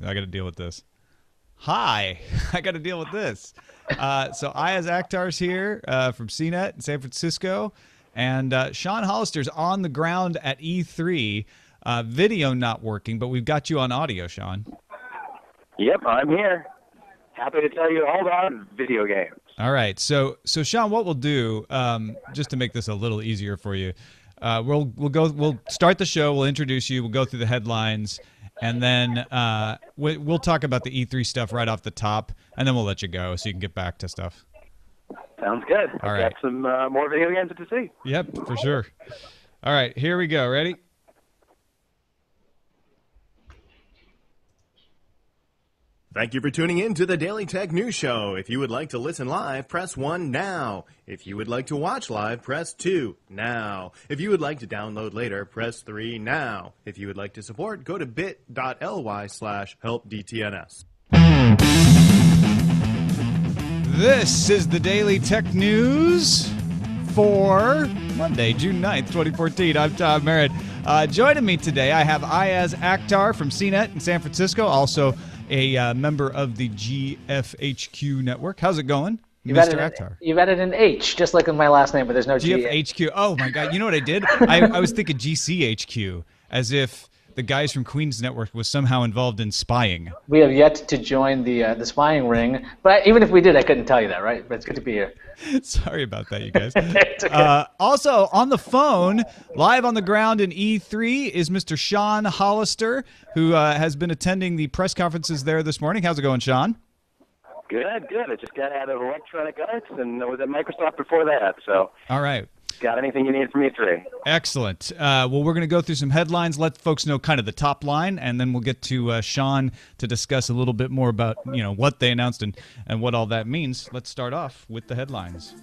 I got to deal with this. Hi, I got to deal with this. So iyaz Akhtar's here from CNET in San Francisco, and Sean Hollister's on the ground at E3. Video not working, but we've got you on audio, Sean. Yep, I'm here. Happy to tell you all about video games. All right, so Sean, what we'll do, just to make this a little easier for you, we'll start the show. We'll introduce you. We'll go through the headlines, and then we'll talk about the E3 stuff right off the top, and then we'll let you go so you can get back to stuff. Sounds good. All right. Got some more video games to see. Yep, for sure. All right, here we go. Ready? Thank you for tuning in to the Daily Tech News Show. If you would like to listen live, press 1 now. If you would like to watch live, press 2 now. If you would like to download later, press 3 now. If you would like to support, go to bit.ly/helpdtns. This is the Daily Tech News for Monday, June 9th, 2014. I'm Tom Merritt. Joining me today, I have iyaz Akhtar from CNET in San Francisco, also a member of the GFHQ network. How's it going, Mr. Akhtar? You've added an H, just like in my last name, but there's no G. GFHQ. Oh, my God. You know what I did? I was thinking GCHQ, as if the guys from Queen's Network was somehow involved in spying. We have yet to join the spying ring, but even if we did, I couldn't tell you that, right? But it's good to be here. Sorry about that, you guys. It's okay. Also, on the phone, live on the ground in E3, is Mr. Sean Hollister, who has been attending the press conferences there this morning. How's it going, Sean? Good. I just got out of Electronic Arts and I was at Microsoft before that. So. All right. Got anything you need from E3? Excellent. Well, we're going to go through some headlines, let folks know kind of the top line, and then we'll get to Sean to discuss a little bit more about what they announced and what all that means. Let's start off with the headlines.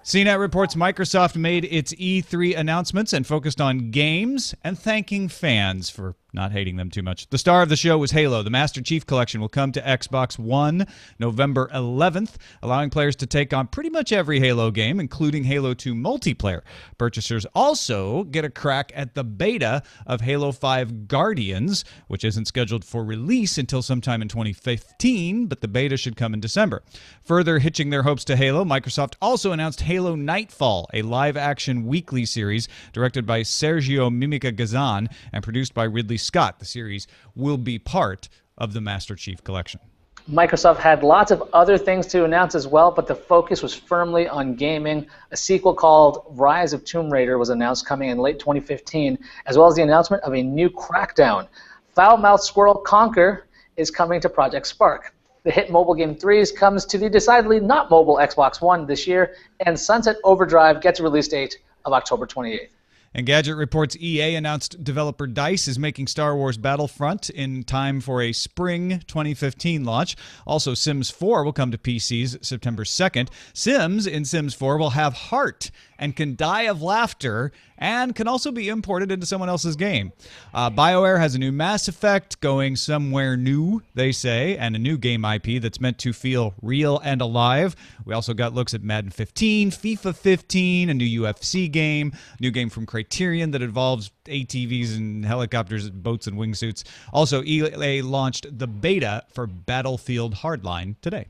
CNET reports Microsoft made its E3 announcements and focused on games and thanking fans for not hating them too much. The star of the show was Halo. The Master Chief Collection will come to Xbox One November 11th, allowing players to take on pretty much every Halo game, including Halo 2 multiplayer. Purchasers also get a crack at the beta of Halo 5 Guardians, which isn't scheduled for release until sometime in 2015, but the beta should come in December. Further hitching their hopes to Halo, Microsoft also announced Halo Nightfall, a live-action weekly series directed by Sergio Mimica Gazan and produced by Ridley Scott. The series will be part of the Master Chief Collection. Microsoft had lots of other things to announce as well, but the focus was firmly on gaming. A sequel called Rise of Tomb Raider was announced coming in late 2015, as well as the announcement of a new Crackdown. Foul-mouthed squirrel Conquer is coming to Project Spark. The hit mobile game Threes comes to the decidedly not mobile Xbox One this year, and Sunset Overdrive gets a release date of October 28th. And Gadget reports EA announced developer DICE is making Star Wars Battlefront in time for a spring 2015 launch. Also, Sims 4 will come to PCs September 2nd. Sims in Sims 4 will have heart and can die of laughter and can also be imported into someone else's game. BioWare has a new Mass Effect going somewhere new, they say, and a new game IP that's meant to feel real and alive. We also got looks at Madden 15, FIFA 15, a new UFC game, a new game from Criterion that involves ATVs and helicopters, boats and wingsuits. Also, EA launched the beta for Battlefield Hardline today.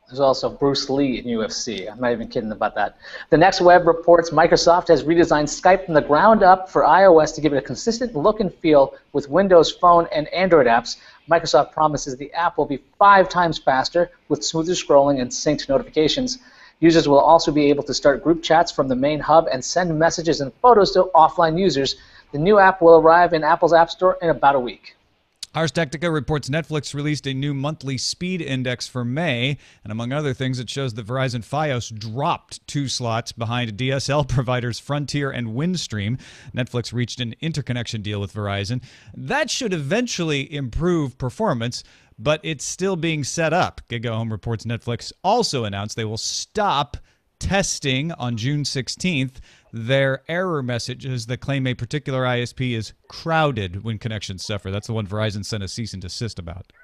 There's also Bruce Lee in UFC. I'm not even kidding about that. The Next Web reports Microsoft has redesigned Skype from the ground up for iOS to give it a consistent look and feel with Windows Phone and Android apps. Microsoft promises the app will be 5 times faster with smoother scrolling and synced notifications. Users will also be able to start group chats from the main hub and send messages and photos to offline users. The new app will arrive in Apple's App Store in about a week. Ars Technica reports Netflix released a new monthly speed index for May, and among other things, it shows that Verizon Fios dropped 2 slots behind DSL providers Frontier and Windstream. Netflix reached an interconnection deal with Verizon. That should eventually improve performance, but it's still being set up. GigaHome reports Netflix also announced they will stop testing on June 16th their error messages that claim a particular ISP is crowded when connections suffer. That's the one Verizon sent a cease and desist about.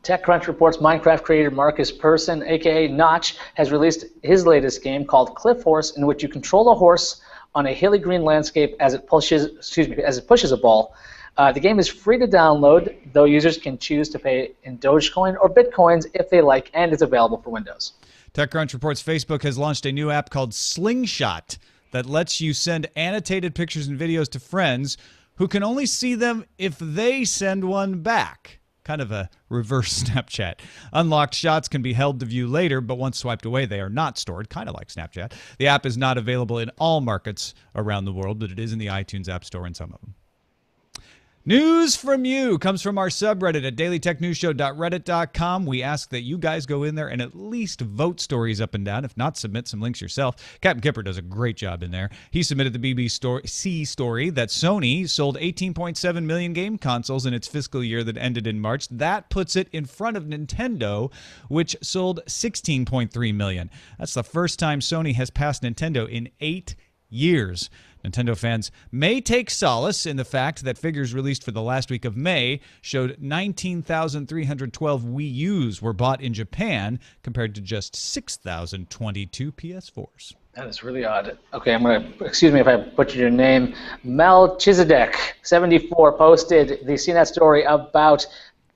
TechCrunch reports Minecraft creator Marcus Persson, a.k.a. Notch, has released his latest game called Cliff Horse, in which you control a horse on a hilly green landscape as it pushes a ball. The game is free to download, though users can choose to pay in Dogecoin or Bitcoins if they like, and it's available for Windows. TechCrunch reports Facebook has launched a new app called Slingshot that lets you send annotated pictures and videos to friends who can only see them if they send one back. Kind of a reverse Snapchat. Unlocked shots can be held to view later, but once swiped away, they are not stored, kind of like Snapchat. The app is not available in all markets around the world, but it is in the iTunes App Store in some of them. News from you comes from our subreddit at dailytechnewsshow.reddit.com. We ask that you guys go in there and at least vote stories up and down. If not, submit some links yourself. Captain Kipper does a great job in there. He submitted the BBC story that Sony sold 18.7 million game consoles in its fiscal year that ended in March. That puts it in front of Nintendo, which sold 16.3 million. That's the first time Sony has passed Nintendo in 8 years. Nintendo fans may take solace in the fact that figures released for the last week of May showed 19,312 Wii U's were bought in Japan compared to just 6,022 PS4s. That is really odd. Okay, I'm going to, excuse me if I butchered your name. Melchizedek, 74, posted the CNET story about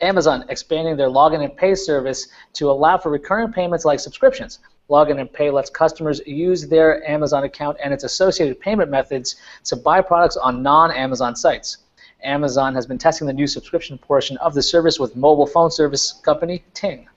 Amazon expanding their login and pay service to allow for recurring payments like subscriptions. Login and Pay lets customers use their Amazon account and its associated payment methods to buy products on non-Amazon sites. Amazon has been testing the new subscription portion of the service with mobile phone service company Ting.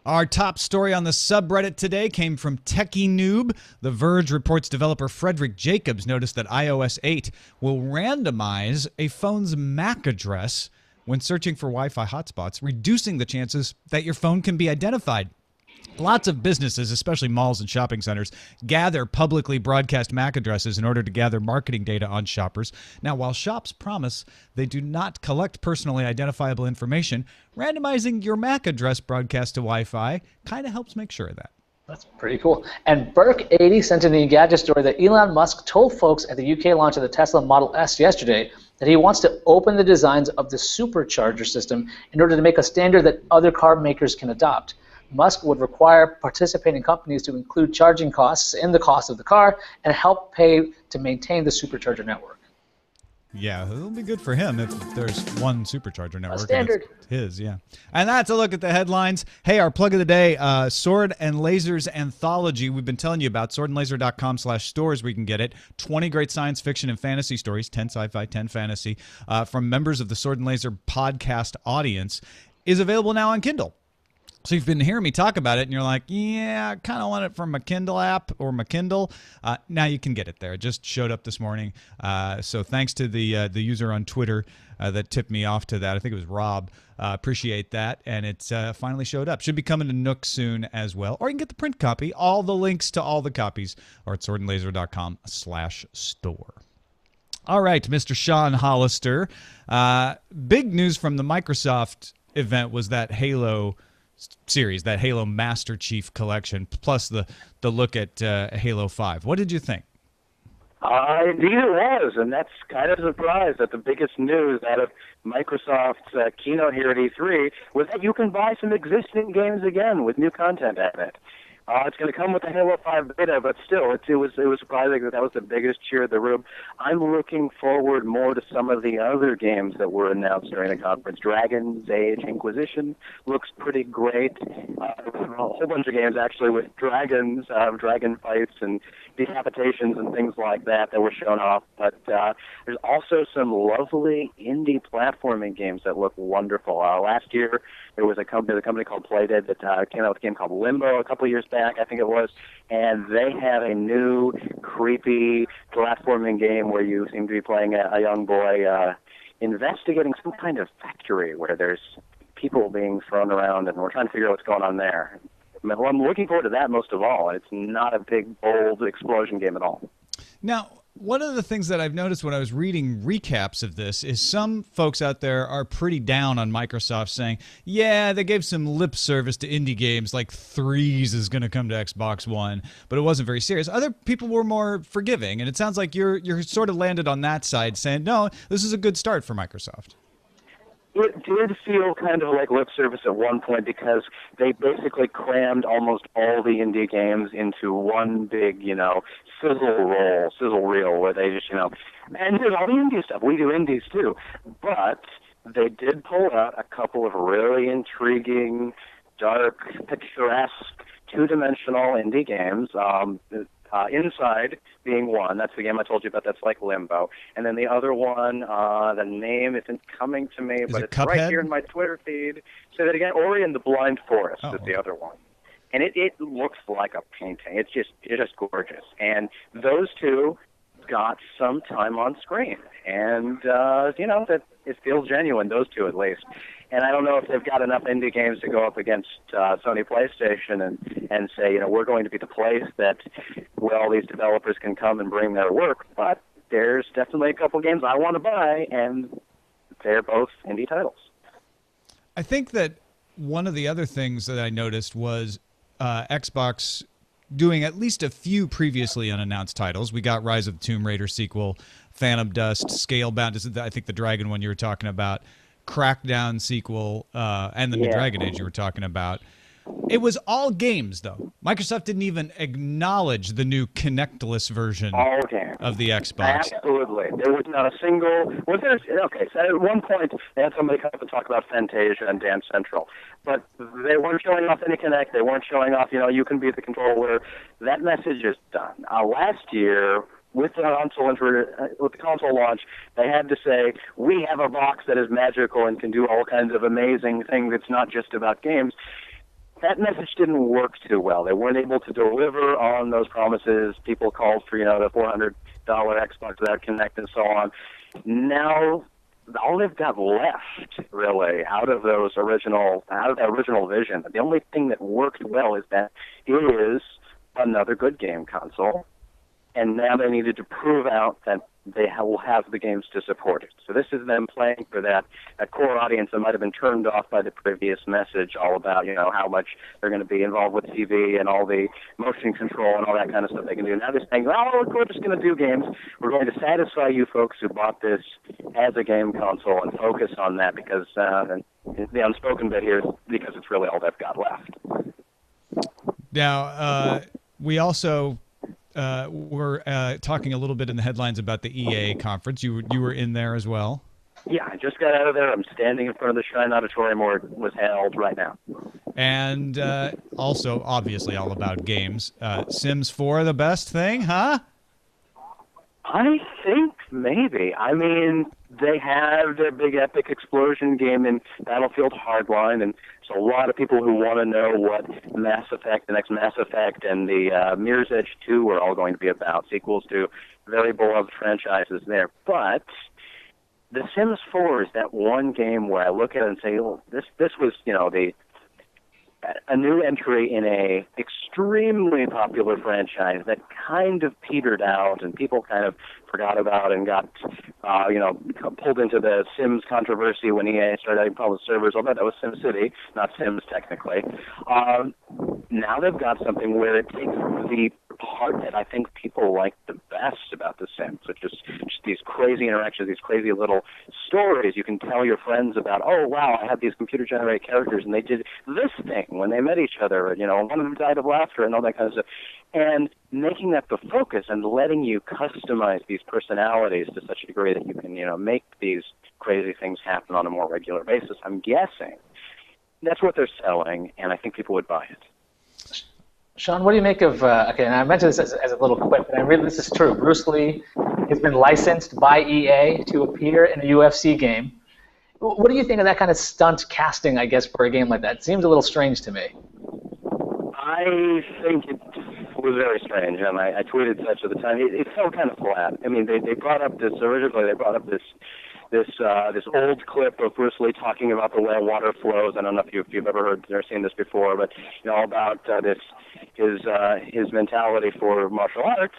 Our top story on the subreddit today came from Techie Noob. The Verge reports developer Frederick Jacobs noticed that iOS 8 will randomize a phone's MAC address when searching for Wi-Fi hotspots, reducing the chances that your phone can be identified. Lots of businesses, especially malls and shopping centers, gather publicly broadcast MAC addresses in order to gather marketing data on shoppers. Now, while shops promise they do not collect personally identifiable information, randomizing your MAC address broadcast to Wi-Fi kind of helps make sure of that. That's pretty cool. And Burke80 sent in the Engadget story that Elon Musk told folks at the UK launch of the Tesla Model S yesterday that he wants to open the designs of the supercharger system in order to make a standard that other car makers can adopt. Musk would require participating companies to include charging costs in the cost of the car and help pay to maintain the supercharger network. Yeah, it'll be good for him if there's one supercharger network. A standard. And it's his, yeah. And that's a look at the headlines. Hey, our plug of the day, Sword and Lasers Anthology. We've been telling you about swordandlaser.com/stores where you can get it. 20 great science fiction and fantasy stories, 10 sci-fi, 10 fantasy, from members of the Sword and Laser podcast audience, is available now on Kindle. So you've been hearing me talk about it, and you're like, yeah, I kind of want it from my Kindle app or my Kindle. Now you can get it there. It just showed up this morning. So thanks to the user on Twitter that tipped me off to that. I think it was Rob. Appreciate that. And it's finally showed up. Should be coming to Nook soon as well. Or you can get the print copy. All the links to all the copies are at swordandlaser.com/store. All right, Mr. Sean Hollister. Big news from the Microsoft event was that Halo series, that Halo Master Chief Collection, plus the look at Halo 5. What did you think? Indeed it was, and that's kind of a surprise that the biggest news out of Microsoft's keynote here at E3 was that you can buy some existing games again with new content at it. It's going to come with the Halo 5 beta, but still, it was surprising that was the biggest cheer of the room. I'm looking forward more to some of the other games that were announced during the conference. Dragon's Age Inquisition looks pretty great. A whole bunch of games, actually, with dragons, dragon fights and decapitations and things like that were shown off. But there's also some lovely indie platforming games that look wonderful. Last year, there was a company called Playdead that came out with a game called Limbo a couple of years back, I think it was, and they have a new creepy platforming game where you seem to be playing a young boy investigating some kind of factory where there's people being thrown around, and we're trying to figure out what's going on there. Well, I'm looking forward to that most of all. It's not a big, bold explosion game at all. Now, one of the things that I've noticed when I was reading recaps of this is some folks out there are pretty down on Microsoft, saying, yeah, they gave some lip service to indie games like Threes is going to come to Xbox One, but it wasn't very serious. Other people were more forgiving, and it sounds like you're sort of landed on that side, saying, no, this is a good start for Microsoft. It did feel kind of like lip service at one point because they basically crammed almost all the indie games into one big, sizzle reel where they just, and here's all the indie stuff. We do indies too. But they did pull out a couple of really intriguing, dark, picturesque, two-dimensional indie games. Inside being one. That's the game I told you about. That's like Limbo. And then the other one, the name isn't coming to me, but it's Cuphead? right here in my Twitter feed. Say that again. Ori and the Blind Forest is the other one. And it looks like a painting. It's just gorgeous. And those two got some time on screen. And, that it feels genuine, those two at least. And I don't know if they've got enough indie games to go up against Sony PlayStation and say, we're going to be the place where all these developers can come and bring their work. But there's definitely a couple games I want to buy, and they're both indie titles. I think that one of the other things that I noticed was Xbox doing at least a few previously unannounced titles. We got Rise of the Tomb Raider sequel, Phantom Dust, Scalebound, I think the Dragon one you were talking about, Crackdown sequel, and the new Dragon Age you were talking about. It was all games, though. Microsoft didn't even acknowledge the new Kinect-less version of the Xbox. Absolutely. There was not a single... Okay, so at one point, they had somebody come up and talk about Fantasia and Dance Central. But they weren't showing off any Kinect. They weren't showing off, you can be the controller. That message is done. Last year... With the console launch, they had to say, we have a box that is magical and can do all kinds of amazing things. It's not just about games. That message didn't work too well. They weren't able to deliver on those promises. People called for, the $400 Xbox without Kinect and so on. Now, all they've got left, really, out of that original vision, the only thing that worked well is another good game console. And now they needed to prove out that they will have the games to support it. So this is them playing for that core audience that might have been turned off by the previous message all about, how much they're going to be involved with TV and all the motion control and all that kind of stuff they can do. Now they're saying, we're just going to do games. We're going to satisfy you folks who bought this as a game console and focus on that because the unspoken bit here is because it's really all they've got left. Now, we also... we're talking a little bit in the headlines about the EA conference. You were in there as well. Yeah, I just got out of there. I'm standing in front of the Shrine Auditorium where it was held right now. And also, obviously, all about games. Sims 4 the best thing, huh? I think maybe. I mean, they have their big epic explosion game in Battlefield Hardline, and there's a lot of people who want to know what Mass Effect, the next Mass Effect, and the Mirror's Edge 2 are all going to be about, sequels to very beloved franchises there. But The Sims 4 is that one game where I look at it and say, oh, this was, a new entry in a extremely popular franchise that kind of petered out and people kind of forgot about and got, pulled into the Sims controversy when EA started having problems with servers. Although that was SimCity, not Sims technically. Now they've got something where it takes the part that I think people like the best about The Sims, which is just these crazy interactions, these crazy little stories you can tell your friends about. Oh, wow, I have these computer-generated characters, and they did this thing when they met each other, one of them died of laughter and all that kind of stuff. And making that the focus and letting you customize these personalities to such a degree that you can, make these crazy things happen on a more regular basis, I'm guessing that's what they're selling, and I think people would buy it. Sean, what do you make of, and I mentioned this as a little quip, and I really, this is true. Bruce Lee has been licensed by EA to appear in a UFC game. What do you think of that kind of stunt casting, I guess, for a game like that? It seems a little strange to me. I think it was very strange, and I tweeted such at the time. It felt kind of flat. I mean, they brought up this, originally they brought up this old clip of Bruce Lee talking about the way water flows. I don't know if you've ever heard or seen this before, but all about his mentality for martial arts.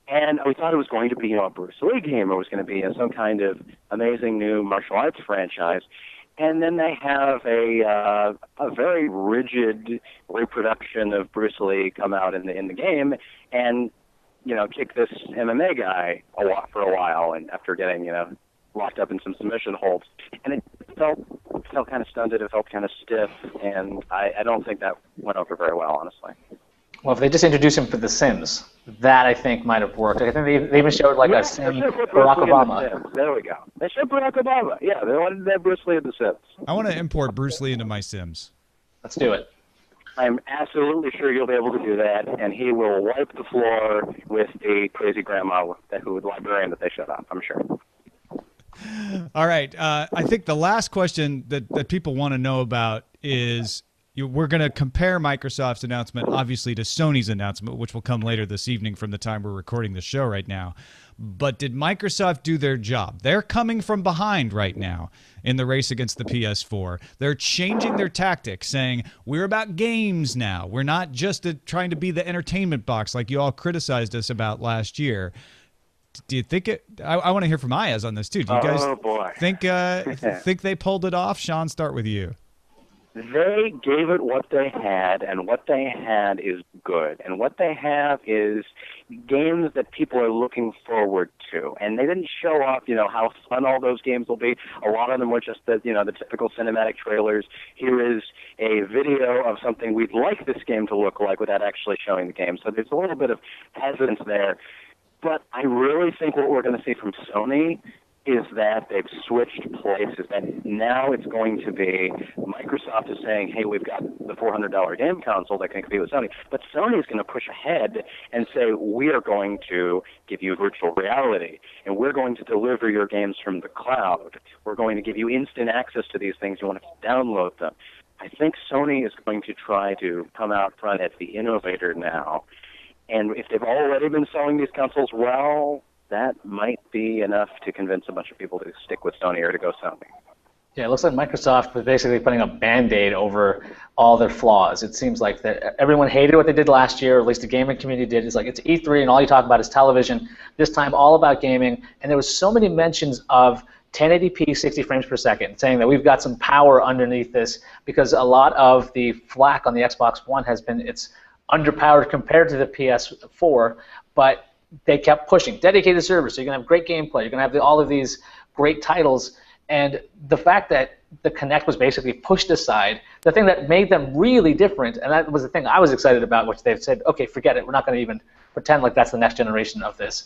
And we thought it was going to be a Bruce Lee game, or it was going to be some kind of amazing new martial arts franchise. And then they have a very rigid reproduction of Bruce Lee come out in the game and kick this MMA guy for a while, and after getting locked up in some submission holds, and it felt felt kind of stunted. It felt kind of stiff, and I don't think that went over very well, honestly. Well, if they just introduced him for The Sims, that I think might have worked. I think they even showed like a Sim Barack Obama. There we go. They showed Barack Obama. Yeah, they wanted that Bruce Lee in The Sims. I want to import Bruce Lee into my Sims. Let's do it. I'm absolutely sure you'll be able to do that, and he will wipe the floor with the crazy grandma, librarian that they shut up, I'm sure. All right. I think the last question that people want to know about is we're going to compare Microsoft's announcement, obviously, to Sony's announcement, which will come later this evening from the time we're recording the show right now. But did Microsoft do their job? They're coming from behind right now in the race against the PS4. They're changing their tactics, saying, we're about games now. We're not just trying to be the entertainment box like you all criticized us about last year. Do you think it? I want to hear from iyaz on this, too. Do you guys think they pulled it off? Sean, start with you. They gave it what they had, and what they had is good. And what they have is games that people are looking forward to. And they didn't show off, how fun all those games will be. A lot of them were just the typical cinematic trailers. Here is a video of something we'd like this game to look like without actually showing the game. So there's a little bit of hesitance there. But I really think what we're going to see from Sony is that they've switched places, that now it's going to be Microsoft is saying, hey, we've got the $400 game console that can compete with Sony, but Sony is going to push ahead and say, we are going to give you virtual reality, and we're going to deliver your games from the cloud. We're going to give you instant access to these things. You want to download them. I think Sony is going to try to come out front as the innovator now, and if they've already been selling these consoles well, that might be enough to convince a bunch of people to stick with Sony or to go Sony. Yeah, it looks like Microsoft was basically putting a Band-Aid over all their flaws. It seems like that everyone hated what they did last year, or at least the gaming community did. It's like it's E3 and all you talk about is television. This time all about gaming, and there was so many mentions of 1080p 60 frames per second, saying that we've got some power underneath this, because a lot of the flack on the Xbox One has been it's underpowered compared to the PS4, but they kept pushing dedicated servers, so you're going to have great gameplay, you're going to have all of these great titles, and the fact that the Kinect was basically pushed aside, the thing that made them really different, and that was the thing I was excited about, which they've said, okay, forget it, we're not going to even pretend like that's the next generation of this.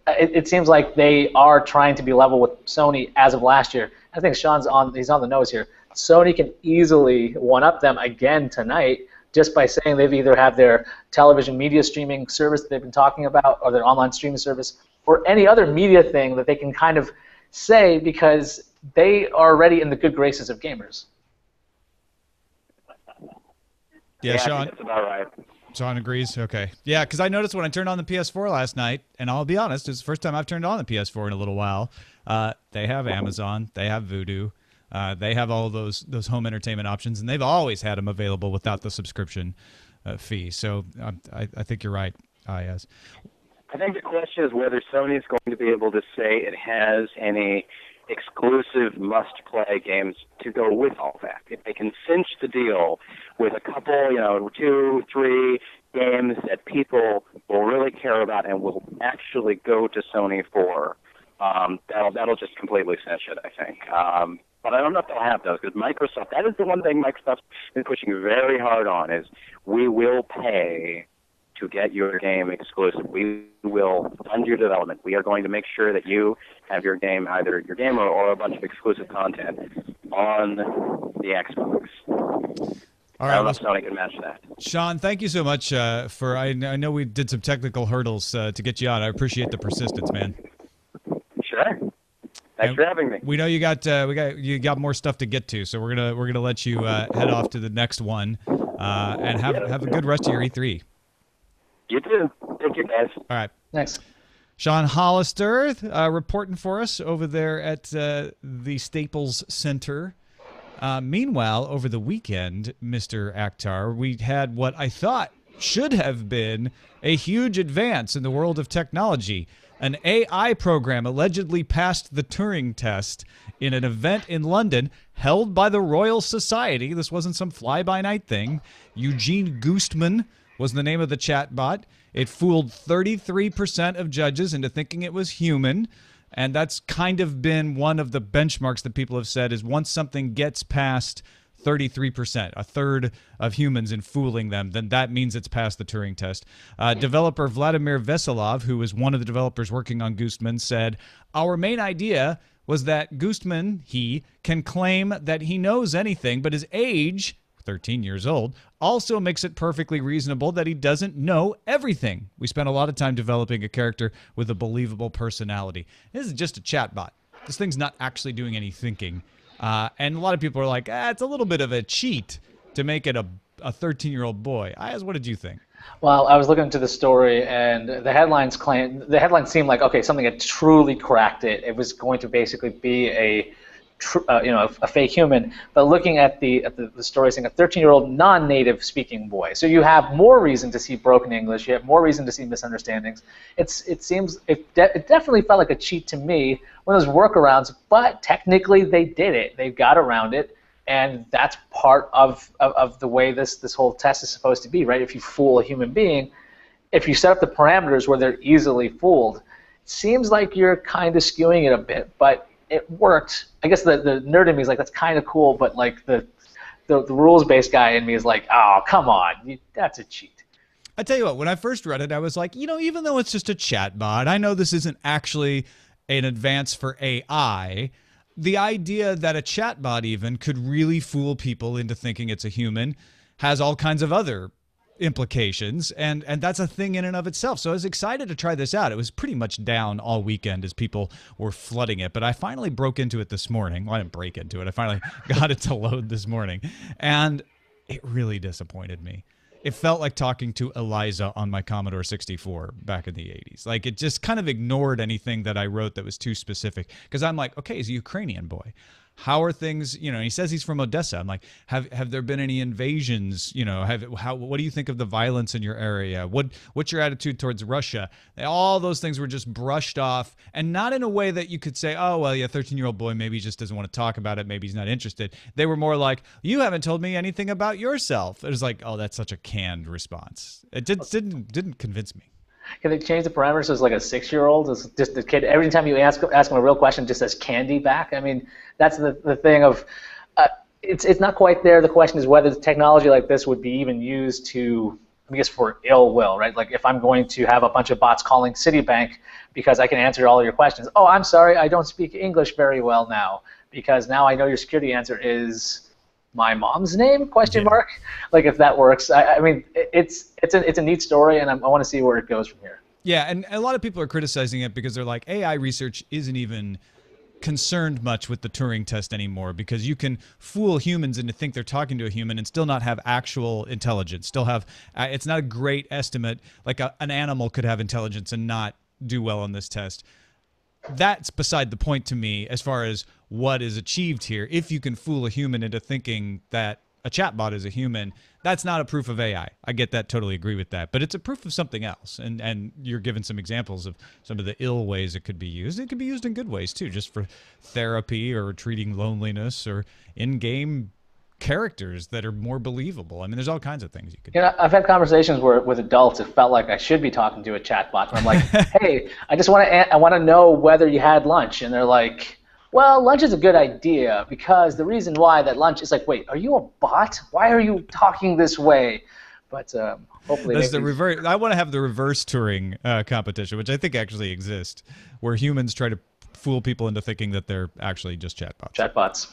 It seems like they are trying to be level with Sony as of last year. I think he's on the nose here. Sony can easily one-up them again tonight, just by saying they've either have their television media streaming service that they've been talking about, or their online streaming service, or any other media thing that they can kind of say, because they are already in the good graces of gamers. Yeah, Sean. That's about right. Sean agrees? Okay. Yeah, because I noticed when I turned on the PS4 last night, and I'll be honest, it's the first time I've turned on the PS4 in a little while, they have Amazon, they have Vudu, they have all those home entertainment options, and they've always had them available without the subscription fee. So I think you're right, iyaz. I think the question is whether Sony is going to be able to say it has any exclusive must-play games to go with all that. If they can cinch the deal with a couple, 2, 3 games that people will really care about and will actually go to Sony for, that'll just completely cinch it, I think. But I don't know if they'll have those, because Microsoft, that is the one thing Microsoft's been pushing very hard on, is we will pay to get your game exclusive. We will fund your development. We are going to make sure that you have your game, either your game or a bunch of exclusive content on the Xbox. All right, I don't know if Sony can match that. Sean, thank you so much for. I know we did some technical hurdles to get you on. I appreciate the persistence, man. Sure. Thanks for having me. We know you got more stuff to get to, so we're gonna let you head off to the next one, and have a good rest of your E3. You too. Thank you, guys. All right. Thanks. Sean Hollister reporting for us over there at the Staples Center. Meanwhile, over the weekend, Mr. Akhtar, we had what I thought should have been a huge advance in the world of technology. An AI program allegedly passed the Turing test in an event in London held by the Royal Society. This wasn't some fly-by-night thing. Eugene Goostman was the name of the chatbot. It fooled 33% of judges into thinking it was human. And that's kind of been one of the benchmarks that people have said is once something gets past 33%, a third of humans in fooling them, then that means it's passed the Turing test. Developer Vladimir Veselov, who was one of the developers working on Goostman, said, "Our main idea was that Goostman, he, can claim that he knows anything, but his age, 13 years old, also makes it perfectly reasonable that he doesn't know everything. We spent a lot of time developing a character with a believable personality." This is just a chatbot. This thing's not actually doing any thinking. And a lot of people are like, it's a little bit of a cheat to make it a 13-year-old boy. Iyaz, what did you think? Well, I was looking into the story, and the headlines seemed like, okay, something had truly cracked it. It was going to basically be a fake human. But looking at the story, saying a 13-year-old non-native speaking boy, so you have more reason to see broken English. You have more reason to see misunderstandings. It definitely felt like a cheat to me, one of those workarounds. But technically, they did it. They got around it. And that's part of the way this whole test is supposed to be, right? If you fool a human being, if you set up the parameters where they're easily fooled, it seems like you're kind of skewing it a bit, but it worked. I guess the nerd in me is like, that's kind of cool, but like the rules-based guy in me is like, oh, come on, that's a cheat. I tell you what, when I first read it, I was like, even though it's just a chatbot, I know this isn't actually an advance for AI. The idea that a chatbot even could really fool people into thinking it's a human has all kinds of other implications, and that's a thing in and of itself. So I was excited to try this out. It was pretty much down all weekend as people were flooding it, but I finally broke into it this morning. Well, I didn't break into it. I finally got it to load this morning, and it really disappointed me. It felt like talking to Eliza on my Commodore 64 back in the 80s. Like, it just kind of ignored anything that I wrote that was too specific. Because I'm like, okay, he's a Ukrainian boy. How are things, he says he's from Odessa. I'm like, have there been any invasions? What do you think of the violence in your area? What's your attitude towards Russia? All those things were just brushed off, and not in a way that you could say, oh, well, yeah, 13-year-old boy, maybe he just doesn't want to talk about it. Maybe he's not interested. They were more like, you haven't told me anything about yourself. It was like, oh, that's such a canned response. It didn't convince me. Can they change the parameters so it's like a 6-year-old? It's just the kid. Every time you ask him a real question, just says candy back. I mean, that's the thing of it's not quite there. The question is whether technology like this would be even used to, I guess, for ill will, right? Like if I'm going to have a bunch of bots calling Citibank because I can answer all your questions. Oh, I'm sorry, I don't speak English very well now because now I know your security answer is my mom's name? Question mark. Like if that works, I mean, it's a neat story, and I want to see where it goes from here. Yeah, and a lot of people are criticizing it because they're like, AI research isn't even concerned much with the Turing test anymore because you can fool humans into think they're talking to a human and still not have actual intelligence. Still have it's not a great estimate. Like an animal could have intelligence and not do well on this test. That's beside the point to me as far as what is achieved here. If you can fool a human into thinking that a chatbot is a human, that's not a proof of AI. I get that, totally agree with that. But it's a proof of something else. And you're given some examples of some of the ill ways it could be used. It could be used in good ways, too, just for therapy or treating loneliness or in-game characters that are more believable. I mean, there's all kinds of things you could do. I've had conversations with adults. It felt like I should be talking to a chatbot. And I'm like, hey, I want to know whether you had lunch. And they're like, well, lunch is a good idea because the reason why that lunch is like, wait, are you a bot? Why are you talking this way? But hopefully that's the reverse. I want to have the reverse Turing competition, which I think actually exists, where humans try to fool people into thinking that they're actually just chatbots. Chatbots.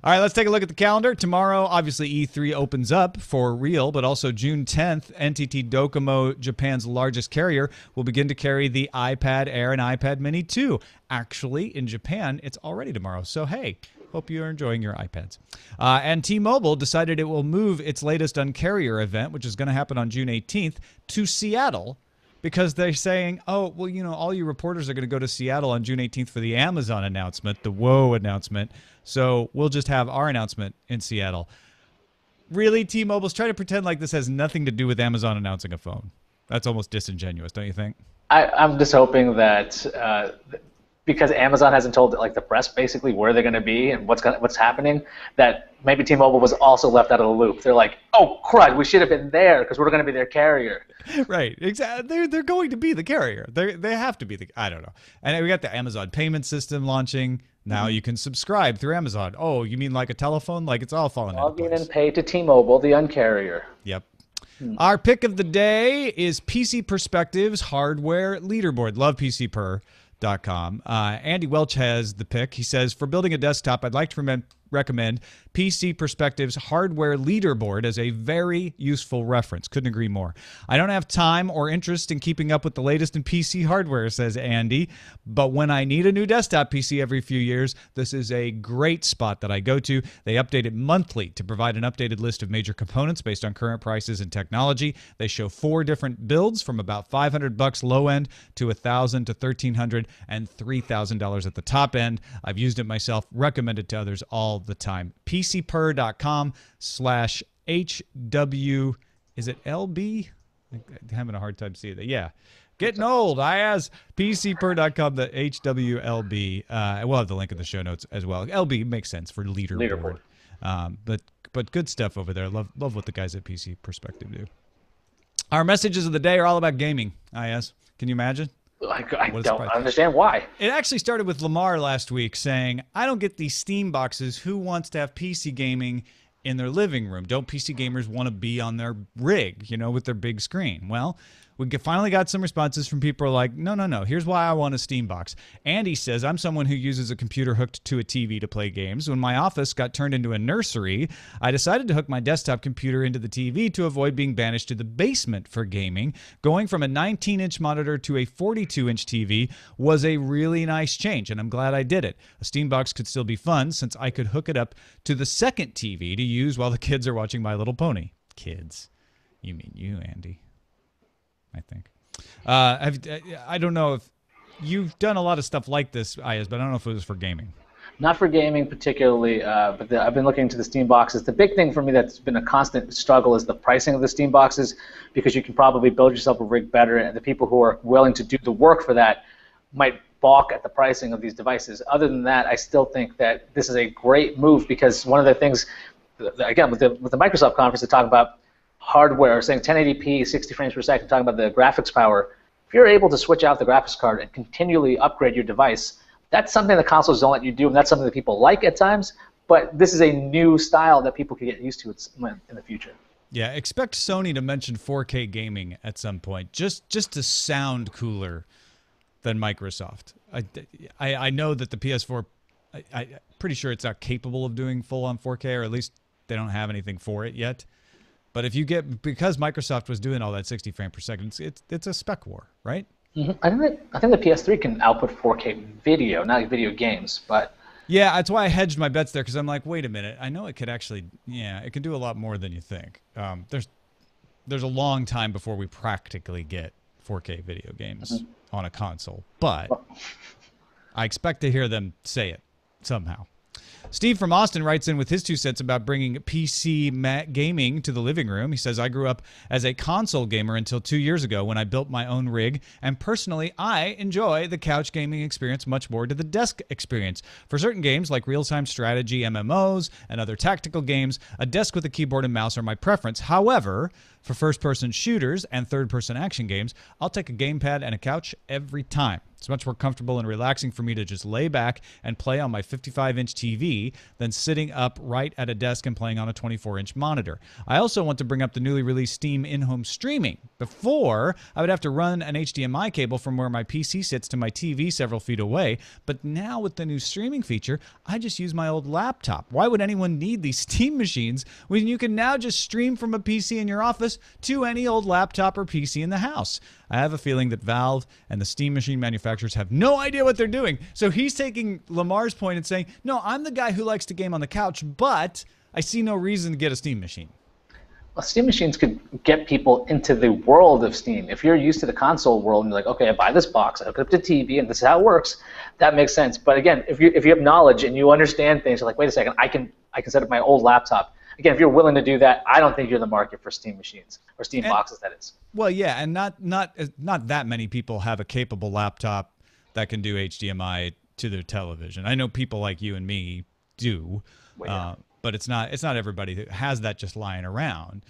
All right, let's take a look at the calendar. Tomorrow, obviously, E3 opens up for real, but also June 10th, NTT Docomo, Japan's largest carrier, will begin to carry the iPad Air and iPad Mini 2. Actually, in Japan, it's already tomorrow. So, hey, hope you're enjoying your iPads. And T-Mobile decided it will move its latest Un-Carrier event, which is going to happen on June 18th, to Seattle, because they're saying, oh, well, all you reporters are going to go to Seattle on June 18th for the Amazon announcement, the Whoa announcement. So we'll just have our announcement in Seattle. Really, T-Mobile's trying to pretend like this has nothing to do with Amazon announcing a phone. That's almost disingenuous, don't you think? I'm just hoping that because Amazon hasn't told like the press basically where they're going to be and what's happening, that maybe T-Mobile was also left out of the loop. They're like, oh crud, we should have been there because we're going to be their carrier. Right, exactly. They're going to be the carrier. They have to be the. I don't know. And we got the Amazon payment system launching. Now you can subscribe through Amazon. Oh, you mean like a telephone? Like it's all falling into place. Log in and pay to T-Mobile, the uncarrier. Yep. Our pick of the day is PC Perspectives Hardware Leaderboard. Love PCPer.com. Andy Welch has the pick. He says, for building a desktop, I'd like to recommend PC Perspectives Hardware Leaderboard as a very useful reference. Couldn't agree more. I don't have time or interest in keeping up with the latest in PC hardware, says Andy, but when I need a new desktop PC every few years, this is a great spot that I go to. They update it monthly to provide an updated list of major components based on current prices and technology. They show 4 different builds from about $500 low end to $1,000 to $1,300 and $3,000 at the top end. I've used it myself, recommend it to others all the time. PCPer.com/HW, is it LB? I'm having a hard time seeing that. Yeah. Getting old. iyaz. PCPer.com, the HWLB. We'll have the link in the show notes as well. LB makes sense for leaderboard. But good stuff over there. Love what the guys at PC Perspective do. Our messages of the day are all about gaming, iyaz. Can you imagine? I don't understand why. It actually started with Lamar last week saying, I don't get these Steam boxes. Who wants to have PC gaming in their living room? Don't PC gamers want to be on their rig, with their big screen? Well, we finally got some responses from people who are like, no. Here's why I want a Steam box. Andy says, I'm someone who uses a computer hooked to a TV to play games. When my office got turned into a nursery, I decided to hook my desktop computer into the TV to avoid being banished to the basement for gaming. Going from a 19-inch monitor to a 42-inch TV was a really nice change, and I'm glad I did it. A Steam box could still be fun since I could hook it up to the second TV to use while the kids are watching My Little Pony. Kids. You mean you, Andy. I think. I don't know if you've done a lot of stuff like this, iyaz, but I don't know if it was for gaming. Not for gaming particularly, but I've been looking into the Steam boxes. The big thing for me that's been a constant struggle is the pricing of the Steam boxes, because you can probably build yourself a rig better, and the people who are willing to do the work for that might balk at the pricing of these devices. Other than that, I still think that this is a great move, because one of the things, again, with the Microsoft conference, they talk about hardware, saying 1080p, 60 frames per second, talking about the graphics power. If you're able to switch out the graphics card and continually upgrade your device, that's something the consoles don't let you do, and that's something that people like at times, but this is a new style that people can get used to in the future. Yeah, expect Sony to mention 4K gaming at some point, just to sound cooler than Microsoft. I know that the PS4, I'm pretty sure it's not capable of doing full-on 4K, or at least they don't have anything for it yet. But if you because Microsoft was doing all that 60 frames per second, it's a spec war, right? Mm-hmm. I think the PS3 can output 4K video, not video games, but yeah, that's why I hedged my bets there, because I'm like, wait a minute, I know it could actually, it can do a lot more than you think. There's a long time before we practically get 4K video games on a console, but I expect to hear them say it somehow. Steve from Austin writes in with his 2 cents about bringing PC gaming to the living room. He says, I grew up as a console gamer until 2 years ago when I built my own rig, and personally, I enjoy the couch gaming experience much more to the desk experience. For certain games like real-time strategy, MMOs, and other tactical games, a desk with a keyboard and mouse are my preference. However, for first-person shooters and third-person action games, I'll take a gamepad and a couch every time. It's much more comfortable and relaxing for me to just lay back and play on my 55-inch TV than sitting up right at a desk and playing on a 24-inch monitor. I also want to bring up the newly released Steam in-home streaming. Before, I would have to run an HDMI cable from where my PC sits to my TV several feet away, but now with the new streaming feature, I just use my old laptop. Why would anyone need these Steam machines when you can now just stream from a PC in your office to any old laptop or PC in the house? I have a feeling that Valve and the Steam machine manufacturers have no idea what they're doing. So he's taking Lamar's point and saying, no, I'm the guy who likes to game on the couch, but I see no reason to get a Steam machine. Well, Steam machines could get people into the world of Steam. If you're used to the console world and you're like, okay, I buy this box, I hook it up to TV, and this is how it works, that makes sense. But again, if you have knowledge and you understand things, you're like, wait a second, I can set up my old laptop. Again, if you're willing to do that, I don't think you're the market for Steam machines, or Steam boxes, that is. Well, yeah, and not that many people have a capable laptop that can do HDMI to their television. I know people like you and me do, but it's not everybody that has that just lying around.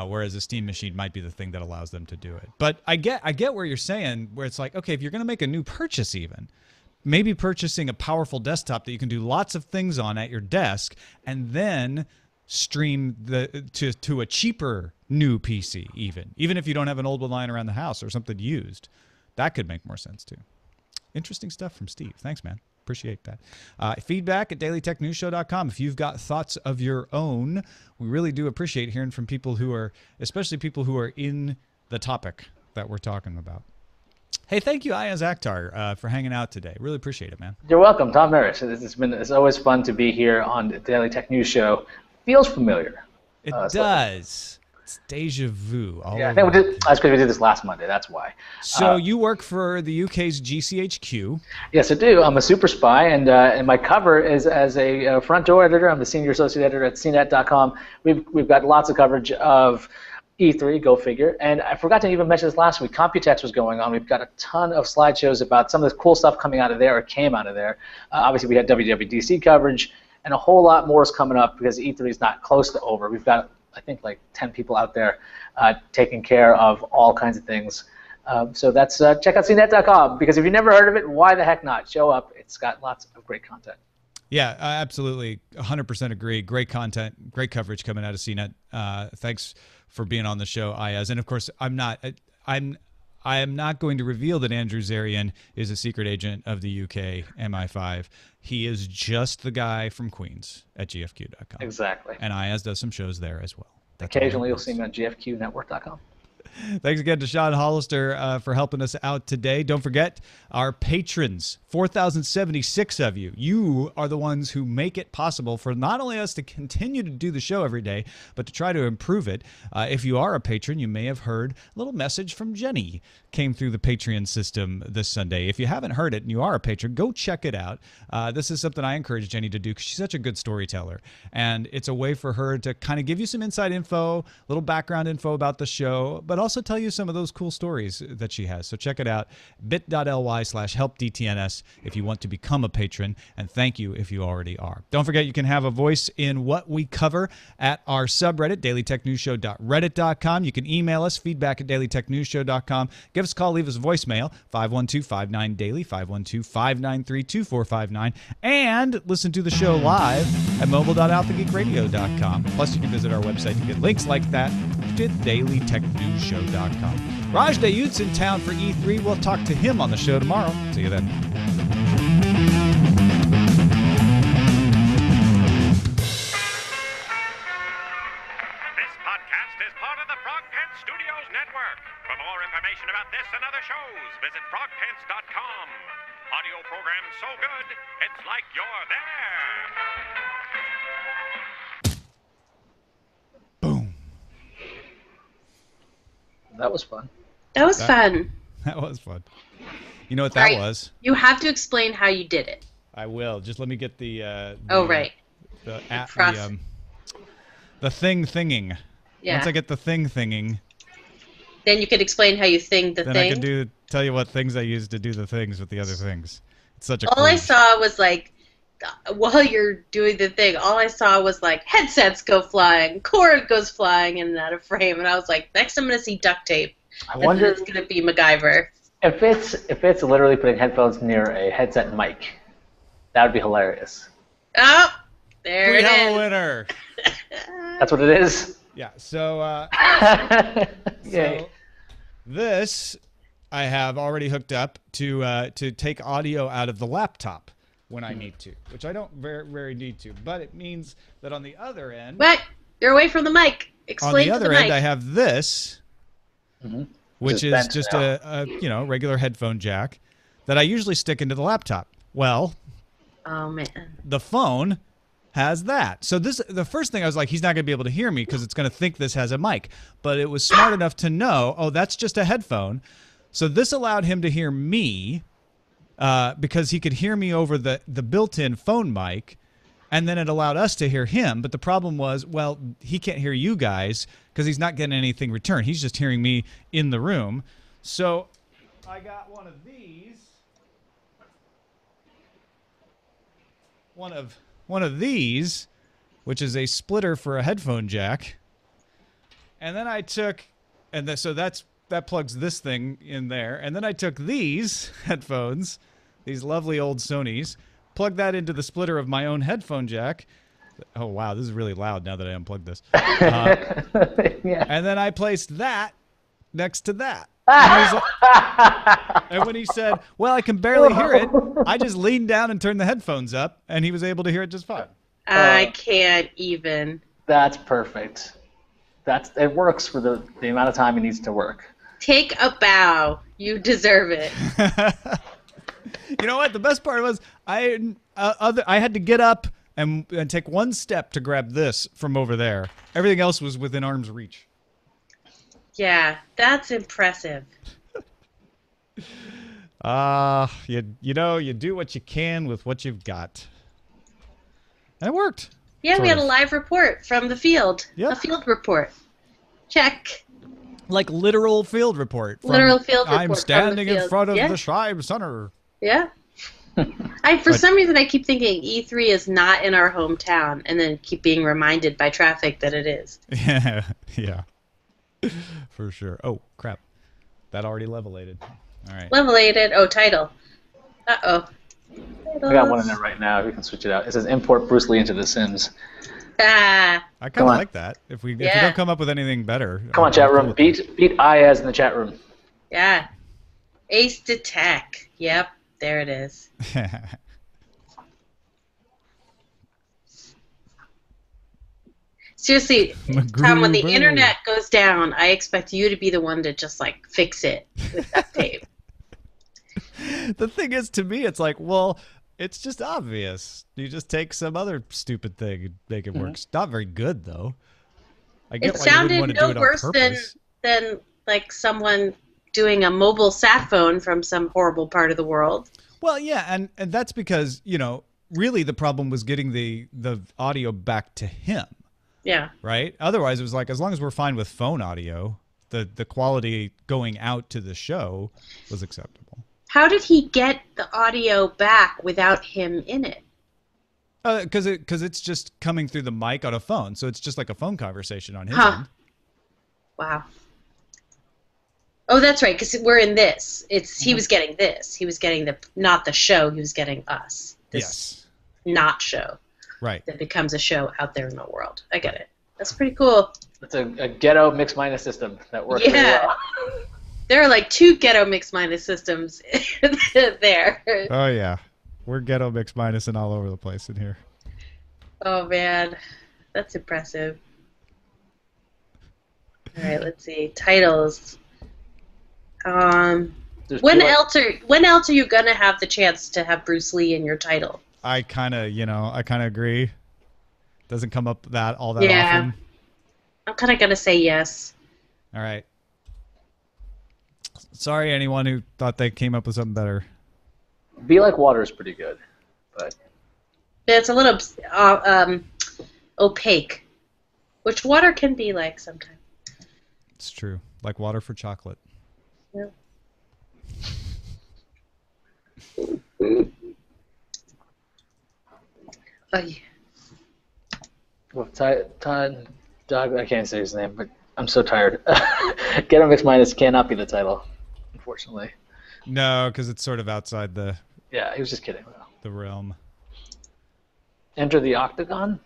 Whereas a Steam machine might be the thing that allows them to do it. But I get where you're saying, where it's like, okay, if you're going to make a new purchase, even maybe purchasing a powerful desktop that you can do lots of things on at your desk, and then stream to a cheaper new PC, even if you don't have an old one lying around the house or something used, that could make more sense too. Interesting stuff from Steve. Thanks, man. Appreciate that. Feedback at dailytechnewsshow.com. If you've got thoughts of your own, we really do appreciate hearing from people who are, especially people who are in the topic that we're talking about. Hey, thank you, Iyaz Akhtar, for hanging out today. Really appreciate it, man. You're welcome, Tom Merritt. It's always fun to be here on the Daily Tech News Show. Feels familiar. It does. It's deja vu. Yeah, I think that's because we did this last Monday. That's why. So you work for the UK's GCHQ. Yes, I do. I'm a super spy, and my cover is as a front door editor. I'm the senior associate editor at cnet.com. We've got lots of coverage of E3, go figure. And I forgot to even mention this last week. Computex was going on. We've got a ton of slideshows about some of the cool stuff coming out of there or came out of there. Obviously, we had WWDC coverage, and a whole lot more is coming up because E3 is not close to over. We've got, I think, like 10 people out there taking care of all kinds of things. So that's check out cnet.com, because if you've never heard of it, why the heck not? Show up. It's got lots of great content. Yeah, absolutely. 100% agree. Great content, great coverage coming out of CNET. Thanks for being on the show, Iyaz. And of course, I am not going to reveal that Andrew Zarian is a secret agent of the UK MI5. He is just the guy from Queens at gfq.com. Exactly. And Iyaz does some shows there as well. Occasionally you'll see me on gfqnetwork.com. Thanks again to Sean Hollister for helping us out today. Don't forget our patrons, 4,076 of you. You are the ones who make it possible for not only us to continue to do the show every day, but to try to improve it. If you are a patron, you may have heard a little message from Jenny came through the Patreon system this Sunday. If you haven't heard it and you are a patron, go check it out. This is something I encourage Jenny to do because she's such a good storyteller. And it's a way for her to kind of give you some inside info, a little background info about the show, but also tell you some of those cool stories that she has. So check it out, bit.ly/helpdtns if you want to become a patron, and thank you if you already are. Don't forget you can have a voice in what we cover at our subreddit, dailytechnewsshow.reddit.com. You can email us, feedback at dailytechnewsshow.com. Give us a call, leave us a voicemail, 512-59-DAILY, 512-593-2459, and listen to the show live at mobile.alphageekradio.com. Plus, you can visit our website to get links like that to dailytechnewsshow.com. Raj Dayut's in town for E3. We'll talk to him on the show tomorrow. See you then. About this and other shows, visit frogpants.com. Audio program so good, it's like you're there. Boom. That was fun. That was fun. That was fun. You know what that was? You have to explain how you did it. I will. Just let me get the right. The thing thinging. Yeah. Once I get the thing thinging, then you could explain how you thing the then thing. I can tell you what things I use to do the things with the other things. It's such a All I saw was like, while you're doing the thing, all I saw was like headsets go flying, cord goes flying in and out of frame, and I was like, next I'm gonna see duct tape. I wonder it's gonna be MacGyver. If it's literally putting headphones near a headset mic, that would be hilarious. Oh, there we it have is. a winner. That's what it is. Yeah. So. Yay. So this I have already hooked up to take audio out of the laptop when I need to, which I don't very need to. But it means that on the other end, What? You're away from the mic. Explain on the to other the end, mic. I have this, which is just now. a regular headphone jack that I usually stick into the laptop. Well, Oh man. the phone has that. So the first thing I was like, he's not going to be able to hear me because it's going to think this has a mic. But it was smart enough to know, oh, that's just a headphone. So this allowed him to hear me because he could hear me over the built-in phone mic, and then it allowed us to hear him. But the problem was, well, he can't hear you guys because he's not getting anything returned. He's just hearing me in the room. So I got one of these. one of these, which is a splitter for a headphone jack. And then I took, that plugs this thing in there. And then I took these headphones, these lovely old Sonys, plugged that into the splitter of my own headphone jack. Oh, wow, this is really loud now that I unplugged this. Yeah. And then I placed that next to that. And when he said, well, I can barely hear it, I just leaned down and turned the headphones up, and he was able to hear it just fine. I can't even. That's perfect. It works for the amount of time it needs to work. Take a bow. You deserve it. You know what? The best part was I had to get up and take one step to grab this from over there. Everything else was within arm's reach. Yeah, that's impressive. You do what you can with what you've got. And it worked. Yeah, we Sort had a of. live report from the field. Yep. A field report. Check. Like literal field report. Literal field report I'm from the standing in field. front of Yeah. the Schreiber Center. Yeah. For some reason, I keep thinking E3 is not in our hometown, and then keep being reminded by traffic that it is. Yeah. For sure. Oh, crap. That already levelated. All right. Levelated. Oh, title. Uh-oh. I got one in there right now. We can switch it out. It says import Bruce Lee into The Sims. Ah. I kind Come of on. like that. If we Yeah. don't come up with anything better. Come on, I'm chat cool room. with Beat iyaz in the chat room. Yeah. Ace to tech. Yep. There it is. that. Seriously, Tom, when the MacGruber. internet goes down, I expect you to be the one to just, like, fix it with duct tape. The thing is, to me, it's like, well, it's just obvious. You just take some other stupid thing and make it work. It's not very good, though. I get It why you wouldn't sounded want to do no it on worse purpose. than, like, someone doing a mobile sat phone from some horrible part of the world. Well, yeah, and that's because, really the problem was getting the audio back to him, Yeah. right? Otherwise, it was like, as long as we're fine with phone audio, the quality going out to the show was acceptable. How did he get the audio back without him in it? Because it's just coming through the mic on a phone, so it's just like a phone conversation on his Huh. end. Wow. Oh, that's right, because we're in this. He was getting this. He was getting not the show, he was getting us. This Yes. not show Right. that becomes a show out there in the world. I get it. That's pretty cool. It's a ghetto mix minus system that works really Yeah. well. There are like 2 ghetto mix minus systems there. Oh, yeah. We're ghetto mix minus and all over the place in here. Oh, man. That's impressive. All right, let's see. Titles. There's When people- else are you gonna have the chance to have Bruce Lee in your title? I kind of agree. Doesn't come up all that Yeah. often. I'm kind of gonna say yes. All right. Sorry, anyone who thought they came up with something better. Be Like Water is pretty good, but It's a little opaque, which water can be like sometimes. It's true. Like water for chocolate. Yeah. Oh, yeah. well, Doug, I can't say his name, but I'm so tired. Ghetto Mix Minus cannot be the title, unfortunately. No, because it's sort of outside the Yeah, he was just kidding. realm. Enter the Octagon?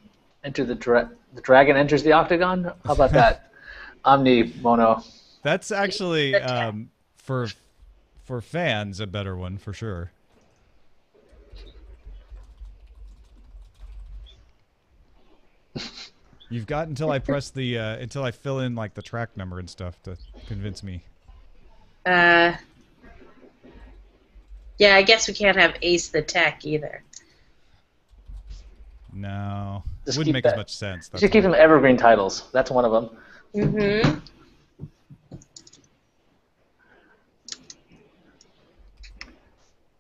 Enter the dragon enters the Octagon? How about that? Omni Mono. That's actually for fans a better one for sure. You've got until I press until I fill in like the track number and stuff to convince me. Yeah, I guess we can't have Ace the Tech either. No, Just wouldn't keep make that. as much sense. You should keep them evergreen titles. That's one of them. Mm-hmm.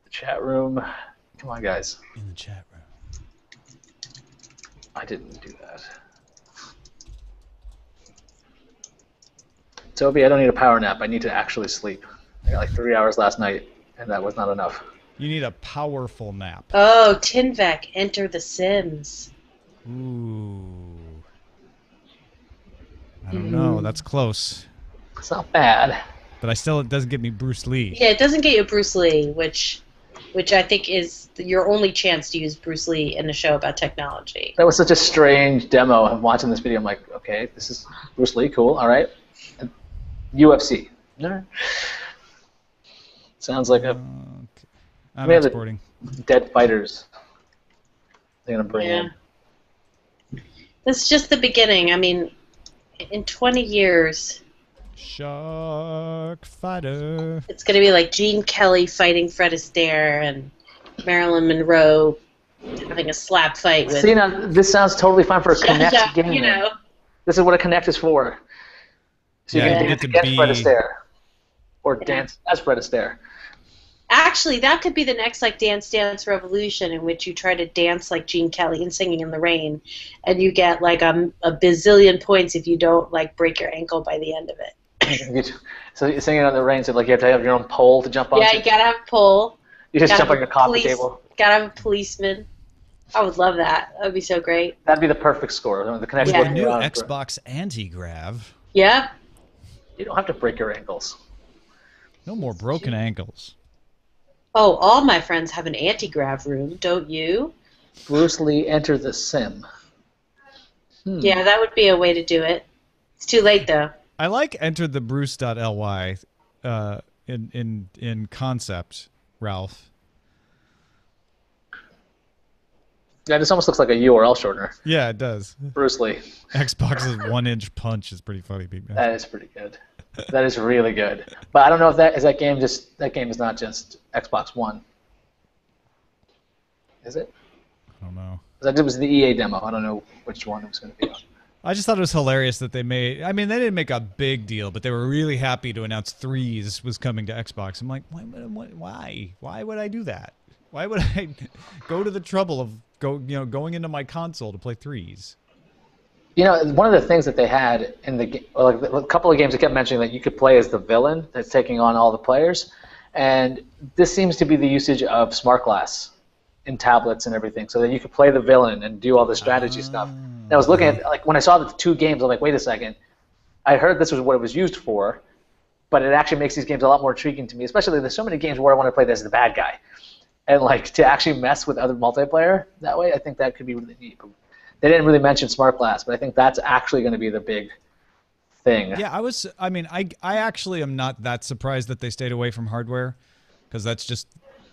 The chat room. Come on, guys. in the chat room. I didn't do that. Toby, I don't need a power nap. I need to actually sleep. I got like 3 hours last night, and that was not enough. You need a powerful map. Oh, Tinvec, Enter the Sims. Ooh. I don't know. That's close. It's not bad. But it doesn't give me Bruce Lee. Yeah, it doesn't get you Bruce Lee, which I think is your only chance to use Bruce Lee in a show about technology. That was such a strange demo. I'm watching this video. I'm like, okay, this is Bruce Lee. Cool. All right. And UFC. Sounds like a. Okay. I'm Maybe exporting. Dead fighters. They're gonna bring in. This is just the beginning. I mean, in 20 years, Shark Fighter. it's going to be like Gene Kelly fighting Fred Astaire and Marilyn Monroe having a slap fight with. See, now this sounds totally fine for a Kinect game. You know. This is what a Kinect is for. So you Yeah, can you dance get to against be- Fred Astaire, or dance as Fred Astaire. Actually, that could be the next like Dance Dance Revolution, in which you try to dance like Gene Kelly and Singing in the Rain, and you get like a bazillion points if you don't like break your ankle by the end of it. So you're singing on the rain, so like you have to have your own pole to jump on. Yeah, you gotta have a pole. You just gotta jump on have your a coffee police- table. Gotta have a policeman. I would love that. That would be so great. That'd be the perfect score. The Kinect Yeah. The would new be around Xbox anti-grav. Yep. You don't have to break your ankles. No more broken ankles. Oh, all my friends have an anti-grav room, don't you? Bruce Lee Enter the Sim. Yeah, that would be a way to do it. It's too late though. I like enter the Bruce.ly in concept, Ralph. Yeah, this almost looks like a URL shortener. Yeah, it does. Bruce Lee. Xbox's 1-inch punch is pretty funny, people. That is pretty good. That is really good. But I don't know if that game is not just Xbox One. Is it? I don't know. It was the EA demo. I don't know which one it was going to be on. I just thought it was hilarious that they made. I mean, they didn't make a big deal, but they were really happy to announce Threes was coming to Xbox. I'm like, why? Why would I do that? Why would I go to the trouble of going into my console to play Threes? You know, one of the things that they had in the game, like a couple of games, they kept mentioning that you could play as the villain that's taking on all the players, and this seems to be the usage of smart glass in tablets and everything, so that you could play the villain and do all the strategy stuff. And I was looking at, like, when I saw the two games, I'm like, wait a second. I heard this was what it was used for, but it actually makes these games a lot more intriguing to me, especially there's so many games where I want to play as the bad guy. And, like, to actually mess with other multiplayer that way, I think that could be really neat. But they didn't really mention smart glass, but I think that's actually going to be the big thing. Yeah, I actually am not that surprised that they stayed away from hardware, because that's just,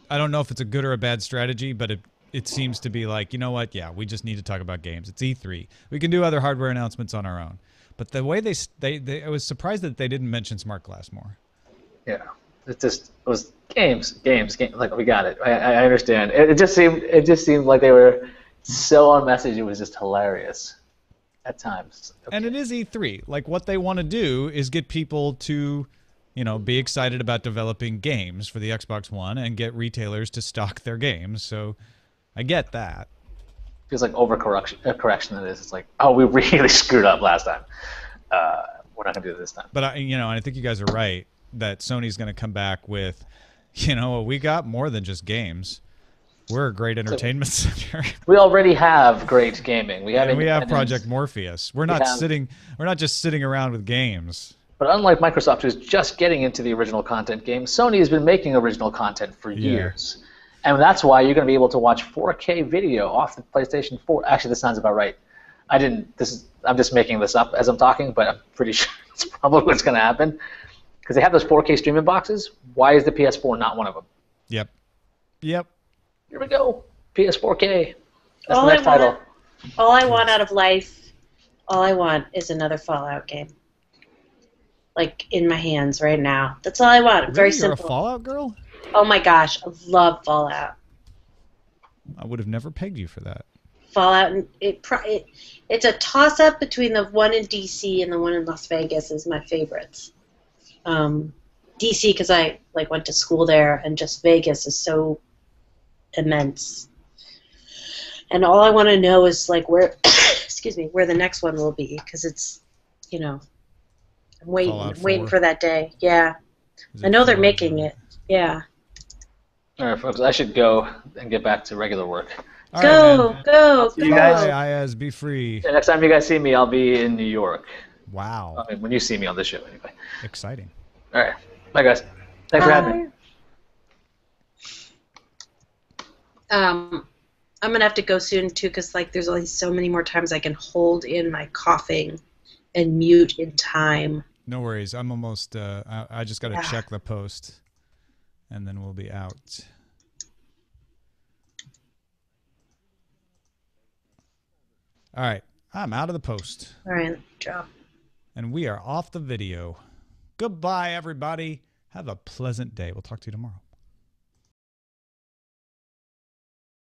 I don't know if it's a good or a bad strategy, but it seems to be like, you know what, yeah, we just need to talk about games. It's E3. We can do other hardware announcements on our own. But the way I was surprised that they didn't mention smart glass more. Yeah. It was games. Like, we got it. I understand. It just seemed like they were so on message. It was just hilarious at times. Okay. And it is E3. Like, what they want to do is get people to, be excited about developing games for the Xbox One and get retailers to stock their games. So I get that. Feels like overcorrection. Correction it is. It's like, oh, we really screwed up last time. We're not gonna do it this time. But and I think you guys are right that Sony's going to come back with, we got more than just games. We're a great entertainment center. We already have great gaming. We have Project Morpheus. We're not just sitting around with games. But unlike Microsoft, who's just getting into the original content game, Sony has been making original content for years. And that's why you're going to be able to watch 4K video off the PlayStation 4. Actually, this sounds about right. I'm just making this up as I'm talking, but I'm pretty sure it's probably what's going to happen. Because they have those 4K streaming boxes. Why is the PS4 not one of them? Yep. Here we go. PS4K. That's the next title. All I want out of life, all I want is another Fallout game. Like, in my hands right now. That's all I want. Really? Very You're simple. a Fallout girl? Oh my gosh, I love Fallout. I would have never pegged you for that. Fallout, it's a toss-up between the one in DC and the one in Las Vegas is my favorites. DC because I went to school there, and just Vegas is so immense. And all I want to know is where, excuse me, where the next one will be, because it's, I'm waiting for that day. Yeah, I know they're making it. Yeah. All right, folks, I should go and get back to regular work. All right, man. Go, You go. guys- Bye, Iyaz. Be free. Yeah, next time you guys see me, I'll be in New York. Wow. I mean, when you see me on this show, anyway. Exciting. All right. Bye, guys. Thanks for having me. I'm gonna have to go soon too, because like there's only so many more times I can hold in my coughing and mute in time. No worries. I'm almost. I just got to check the post, and then we'll be out. All right. I'm out of the post. All right, drop. And we are off the video. Goodbye, everybody. Have a pleasant day. We'll talk to you tomorrow.